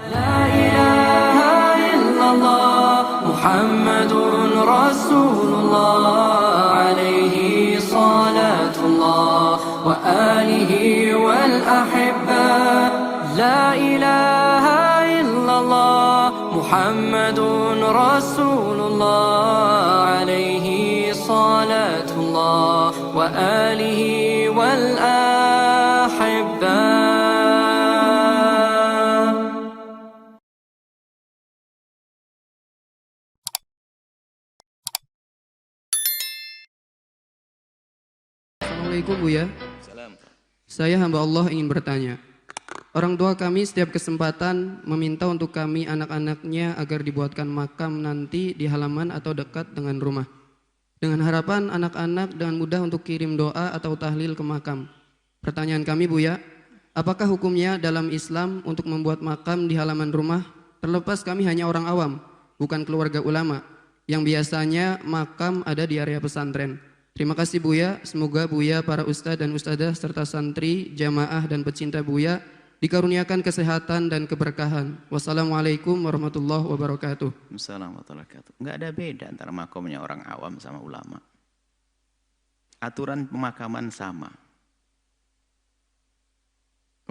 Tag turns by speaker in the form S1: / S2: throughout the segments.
S1: لا إله إلا الله محمد رسول الله عليه صلاة الله وآله والأحبة لا إله إلا الله محمد رسول الله عليه صلاة الله وآله والأحبة.
S2: Assalamualaikum Buya.
S3: Salam.
S2: Saya hamba Allah ingin bertanya. Orang tua kami setiap kesempatan meminta untuk kami anak-anaknya agar dibuatkan makam nanti di halaman atau dekat dengan rumah. Dengan harapan anak-anak dengan mudah untuk kirim doa atau tahlil ke makam. Pertanyaan kami Buya, apakah hukumnya dalam Islam untuk membuat makam di halaman rumah? Terlepas kami hanya orang awam, bukan keluarga ulama, yang biasanya makam ada di area pesantren. Terima kasih Buya, semoga Buya, para ustadz dan ustadzah serta santri, jamaah dan pecinta Buya dikaruniakan kesehatan dan keberkahan. Wassalamualaikum warahmatullahi wabarakatuh.
S3: Assalamualaikum warahmatullahi wabarakatuh. Enggak ada beda antara makamnya orang awam sama ulama. Aturan pemakaman sama.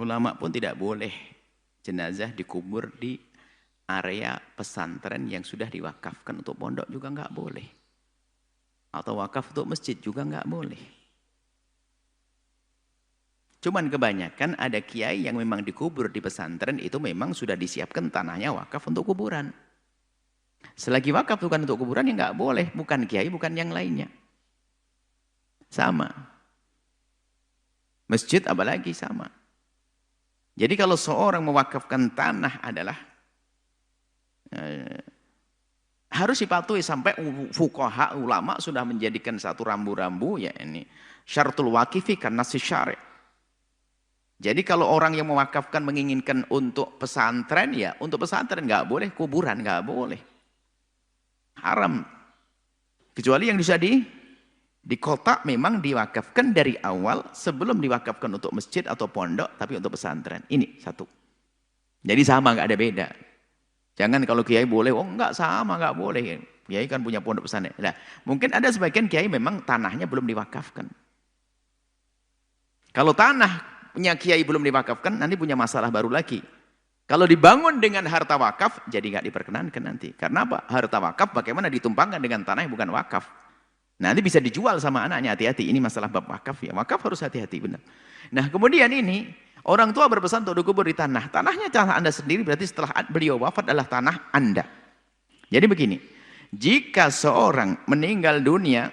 S3: Ulama pun tidak boleh jenazah dikubur di area pesantren yang sudah diwakafkan untuk pondok juga enggak boleh. Atau wakaf untuk masjid juga enggak boleh. Cuman kebanyakan ada kiai yang memang dikubur di pesantren itu memang sudah disiapkan tanahnya wakaf untuk kuburan. Selagi wakaf bukan untuk kuburan ya enggak boleh. Bukan kiai, bukan yang lainnya. Sama. Masjid apalagi sama. Jadi kalau seorang mewakafkan tanah adalah harus dipatuhi sampai fuqaha ulama sudah menjadikan satu rambu-rambu ya ini syaratul waqifi karena si syari'. Jadi kalau orang yang mewakafkan menginginkan untuk pesantren ya untuk pesantren nggak boleh, kuburan nggak boleh, haram. Kecuali yang bisa di kota memang diwakafkan dari awal sebelum diwakafkan untuk masjid atau pondok tapi untuk pesantren. Ini satu. Jadi sama nggak ada beda. Jangan kalau kiai boleh, oh enggak sama, enggak boleh. Kiai kan punya pondok pesantren. Nah, mungkin ada sebagian kiai memang tanahnya belum diwakafkan. Kalau tanah punya kiai belum diwakafkan, nanti punya masalah baru lagi. Kalau dibangun dengan harta wakaf, jadi enggak diperkenankan nanti. Karena apa? Harta wakaf bagaimana ditumpangkan dengan tanah yang bukan wakaf. Nanti bisa dijual sama anaknya, hati-hati. Ini masalah bab wakaf ya. Wakaf harus hati-hati, benar. Nah, kemudian ini, orang tua berpesan untuk dikubur di tanah. Tanahnya tanah Anda sendiri, berarti setelah beliau wafat adalah tanah Anda. Jadi begini, jika seorang meninggal dunia,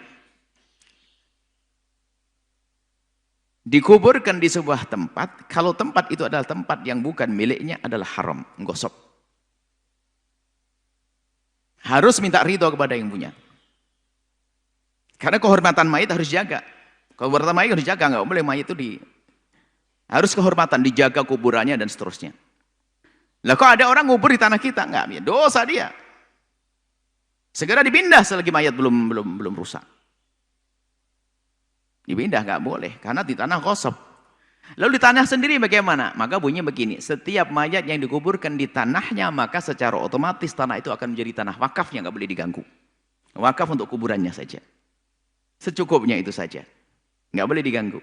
S3: dikuburkan di sebuah tempat, kalau tempat itu adalah tempat yang bukan miliknya adalah haram, gosok. Harus minta ridho kepada yang punya. Karena kehormatan mayit harus dijaga. Kehormatan mayit harus dijaga, nggak boleh mayit itu harus kehormatan, dijaga kuburannya dan seterusnya. Lah kok ada orang ngubur di tanah kita? Enggak, dosa dia. Segera dipindah selagi mayat belum rusak. Dipindah enggak boleh karena di tanah kosong. Lalu di tanah sendiri bagaimana? Maka bunyinya begini, setiap mayat yang dikuburkan di tanahnya maka secara otomatis tanah itu akan menjadi tanah wakaf yang enggak boleh diganggu. Wakaf untuk kuburannya saja. Secukupnya itu saja. Enggak boleh diganggu.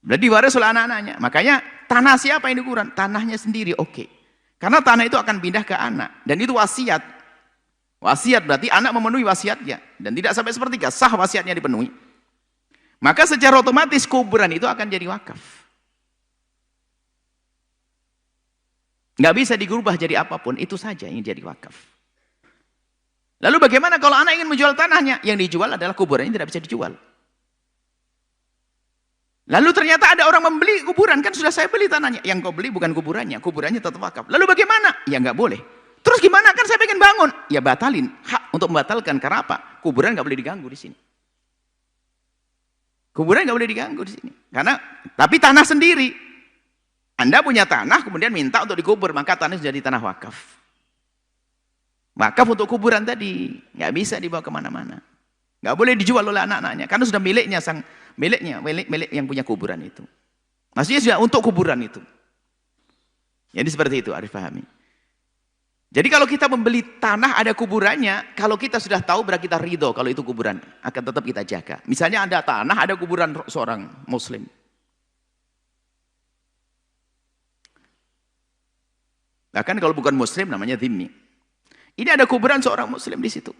S3: Berarti diwaris oleh anak-anaknya. Makanya tanah siapa yang dikuburan? Tanahnya sendiri, oke. Karena tanah itu akan pindah ke anak. Dan itu wasiat. Wasiat berarti anak memenuhi wasiatnya. Dan tidak sampai sepertiga, sah wasiatnya dipenuhi. Maka secara otomatis kuburan itu akan jadi wakaf. Nggak bisa dirubah jadi apapun, itu saja yang jadi wakaf. Lalu bagaimana kalau anak ingin menjual tanahnya? Yang dijual adalah kuburannya, tidak bisa dijual. Lalu ternyata ada orang membeli kuburan, kan sudah saya beli tanahnya. Yang kau beli bukan kuburannya, kuburannya tetap wakaf. Lalu bagaimana? Ya nggak boleh. Terus gimana? Kan saya pengen bangun. Ya batalin, hak untuk membatalkan. Karena apa? Kuburan nggak boleh diganggu di sini. Kuburan nggak boleh diganggu di sini. Karena, tapi tanah sendiri. Anda punya tanah, kemudian minta untuk dikubur, maka tanah sudah jadi tanah wakaf. Wakaf untuk kuburan tadi, nggak bisa dibawa kemana-mana. Nggak boleh dijual oleh anak-anaknya, karena sudah miliknya milik yang punya kuburan itu. Maksudnya sudah untuk kuburan itu. Jadi seperti itu, harus pahami. Jadi kalau kita membeli tanah ada kuburannya, kalau kita sudah tahu berarti kita ridho kalau itu kuburan, akan tetap kita jaga. Misalnya ada tanah, ada kuburan seorang muslim. Bahkan kalau bukan muslim namanya dhimmi. Ini ada kuburan seorang muslim di situ.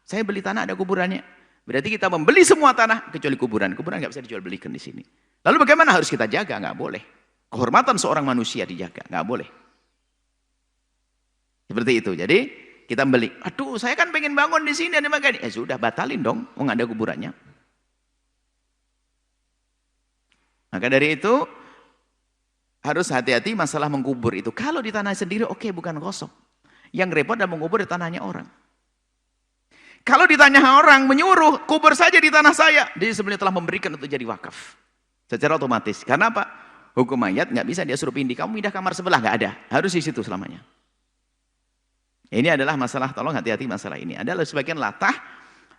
S3: Saya beli tanah ada kuburannya. Berarti kita membeli semua tanah kecuali kuburan. Kuburan nggak bisa dijual belikan di sini. Lalu bagaimana harus kita jaga? Nggak boleh. Kehormatan seorang manusia dijaga, nggak boleh. Seperti itu. Jadi kita beli. Aduh, saya kan pengen bangun di sini ada makan. Ya sudah, batalin dong. Nggak ada kuburannya. Maka dari itu harus hati-hati masalah mengkubur itu. Kalau di tanah sendiri, oke, bukan kosong. Yang repot adalah mengkubur di tanahnya orang. Kalau di tanah orang menyuruh, kubur saja di tanah saya. Dia sebenarnya telah memberikan untuk jadi wakaf. Secara otomatis. Karena apa? Hukum mayat nggak bisa dia suruh pindah. Kamu pindah kamar sebelah, nggak ada. Harus di situ selamanya. Ini adalah masalah, tolong hati-hati masalah ini. Adalah sebagian latah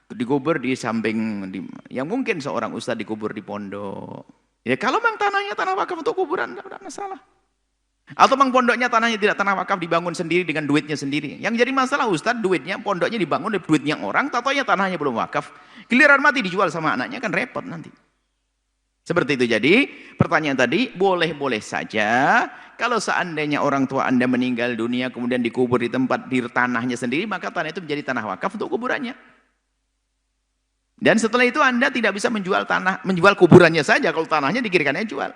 S3: dikubur di samping, yang mungkin seorang ustadz dikubur di pondok. Ya kalau memang tanahnya tanah wakaf untuk kuburan, tidak ada masalah. Atau memang pondoknya tanahnya tidak tanah wakaf, dibangun sendiri dengan duitnya sendiri. Yang jadi masalah ustadz, duitnya, pondoknya dibangun dengan duitnya orang, tatonya tanahnya belum wakaf. Giliran mati dijual sama anaknya, kan repot nanti. Seperti itu. Jadi pertanyaan tadi, boleh-boleh saja. Kalau seandainya orang tua Anda meninggal dunia, kemudian dikubur di tempat, di tanahnya sendiri, maka tanah itu menjadi tanah wakaf untuk kuburannya. Dan setelah itu Anda tidak bisa menjual tanah, menjual kuburannya saja, kalau tanahnya dikirikannya jual.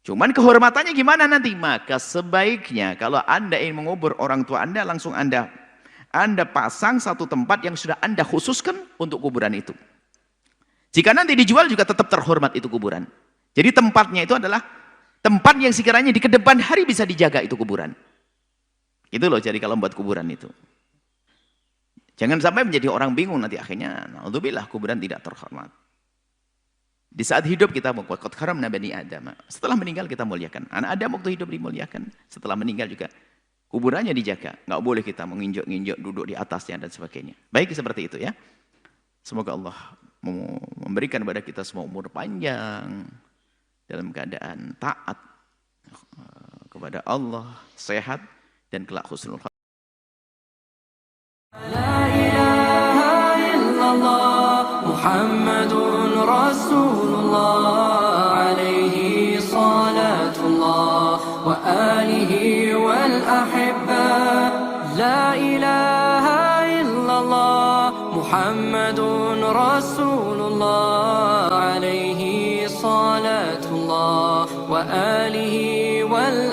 S3: Cuman kehormatannya gimana nanti? Maka sebaiknya kalau Anda ingin mengubur orang tua Anda, langsung Anda pasang satu tempat yang sudah Anda khususkan untuk kuburan itu. Jika nanti dijual juga tetap terhormat itu kuburan. Jadi tempatnya itu adalah tempat yang sekiranya di kedepan hari bisa dijaga itu kuburan. Itu loh jadi kalau membuat kuburan itu. Jangan sampai menjadi orang bingung nanti akhirnya, naudzubillah, kuburan tidak terhormat. Di saat hidup kita qad karamna bani Adam. Setelah meninggal kita muliakan. Anak Adam waktu hidup dimuliakan. Setelah meninggal juga kuburannya dijaga. Nggak boleh kita menginjak-injak, duduk di atasnya dan sebagainya. Baik seperti itu ya. Semoga Allah memberikan kepada kita semua umur panjang dalam keadaan taat kepada Allah, sehat dan kelak husnul khatimah.
S1: La ilaha illallah Muhammadun Rasulullah alaihi salatullah wa alihi wal ahibba. La ilaha illallah Muhammadun Rasulullah alaihi salatullah wa alihi wal